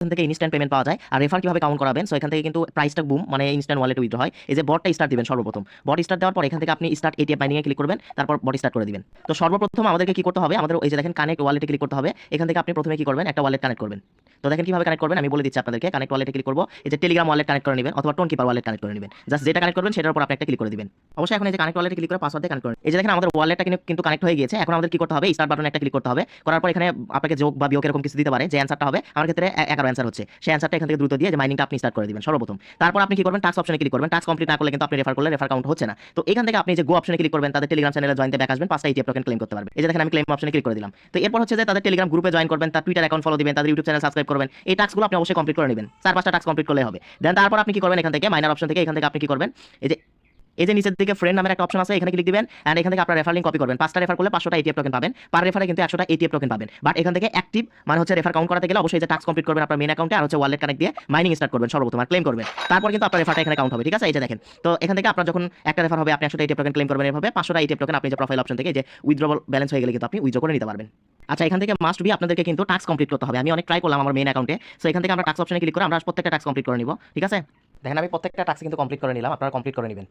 এখান থেকে instant payment পাওয়া যায়। আর রেফার কিভাবে কাউন্ট করাবেন, সো এখান থেকে কিন্তু প্রাইসটা বুম মানে ইনস্ট্যান্ট ওয়ালেটে উইথড্র হয়। এই যে বটটা স্টার্ট দিবেন সর্বপ্রথম, বট স্টার্ট দেওয়ার পর এখান থেকে আপনি স্টার্ট এটিএম মাইনিং এ ক্লিক করবেন, তারপর বট স্টার্ট করে দিবেন। তো সর্বপ্রথম আমাদেরকে কি করতে হবে, আমাদের এই যে দেখেন কানেক্ট ওয়ালেটে ক্লিক করতে হবে। এখান থেকে আপনি প্রথমে কি করবেন, একটা ওয়ালেট কানেক্ট করবেন। তো দেখেন কিভাবে কানেক্ট করবেন আমি বলে দিচ্ছি আপনাদেরকে। কানেক্ট ওয়ালেটে ক্লিক করব, এই যে টেলিগ্রাম ওয়ালেট কানেক্ট করে নেবেন অথবা টোন কিপার ওয়ালেট কানেক্ট করে নেবেন। জাস্ট যেটা কানেক্ট করবেন সেটার উপর আপনি একটা ক্লিক করে দিবেন। অবশ্যই এখন এই যে কানেক্ট ওয়ালেটে ক্লিক করে পাসওয়ার্ড দিয়ে কানেক্ট করুন। এই যে দেখেন আমাদের ওয়ালেটটা কিন্তু কানেক্ট হয়ে গিয়েছে। এখন আমাদের কি করতে হবে, স্টার্ট বাটনে একটা ক্লিক করতে হবে। করার পর এখানে আপনাকে যোগ বা বিয়োগ এরকম কিছু দিতে পারে, যে অ্যানসারটা হবে আমার ক্ষেত্রে 11 অ্যানসার হচ্ছে, সেই অ্যানসারটা এখান থেকে দ্রুত দিয়ে যে মাইনিংটা আপনি স্টার্ট করে দিবেন সর্বপ্রথম। তারপর আপনি কি করবেন, টাস্ক অপশনে ক্লিক করবেন। টাস্ক কমপ্লিট না করলে কিন্তু আপনি রেফার করলে রেফার কাউন্ট হচ্ছে না। তো এখান থেকে আপনি যে গো অপশনে ক্লিক করবেন, তাদের টেলিগ্রাম চ্যানেলে জয়েন দিয়ে ব্যাক আসবেন, 5টা ইটিএফ টোকেন ক্লেম করতে পারবেন। এই যে দেখেন আমি ক্লেম অপশনে ক্লিক করে দিলাম। তো এরপর হচ্ছে যে তাদের টেলিগ্রাম গ্রুপে জয়েন করবেন, তার টুইটার অ্যাকাউন্ট ফলো দিবেন, তাদের ইউটিউব চ্যানেল সাবস্ক্রাইব করবেন। এই টাস্কগুলো আপনি অবশ্যই কমপ্লিট করে নেবেন, 4-5টা টাস্ক কমপ্লিট করলে হবে। দেন তারপর আপনি কি করবেন, এখান থেকে মাইনার অপশন থেকে এখান থেকে আপনি কি করবেন, এই যে নিচের দিকে ফ্রেন্ড নামের একটা অপশন আছে, এখানে ক্লিক দিবেন এন্ড এখান থেকে আপনার রেফার লিংক কপি করবেন। 5টা রেফার করলে 500টা এটিএফ টোকেন পাবেন, পার রেফারে কিন্তু 100টা এটিএফ টোকেন পাবেন। বাট এখান থেকে অ্যাক্টিভ মানে হচ্ছে রেফার কাউন্ট করাতে গেলে অবশ্যই যে টাস্ক কমপ্লিট করবেন আপনার মেইন অ্যাকাউন্টে, আর হচ্ছে ওয়ালেট কানেক্ট দিয়ে মাইনিং স্টার্ট করবেন সর্বপ্রথম, আর ক্লেম করবেন। তারপর কিন্তু আপনার রেফারটা এখানে কাউন্ট হবে, ঠিক আছে। এই যে দেখেন, তো এখান থেকে আপনার যখন একটা রেফার হবে আপনি 100টা এটিএফ টোকেন ক্লেম করবেন, এভাবে 500টা এটিএফ টোকেন আপনি যে প্রোফাইল অপশন থেকে যে উইথড্রবল ব্যালেন্স হয়ে গেলে কিন্তু আপনি উইথড্র করে নিতে পারবেন। আচ্ছা, এখান থেকে মাস্ট বি আপনাদেরকে কিন্তু টাস্ক কমপ্লিট করতে হবে। আমি অনেক ট্রাই করলাম আমার মেইন অ্যাকাউন্টে, সো এখান থেকে আমরা টাস্ক অপশনে ক্লিক করে আমরা প্রত্যেকটা টাস্ক কমপ্লিট করে নিব, ঠিক আছে। দেখেন আমি প্রত্যেকটা টাস্ক কিন্তু কমপ্লিট করে নিলাম, আপনারা কমপ্লিট করে নেবেন।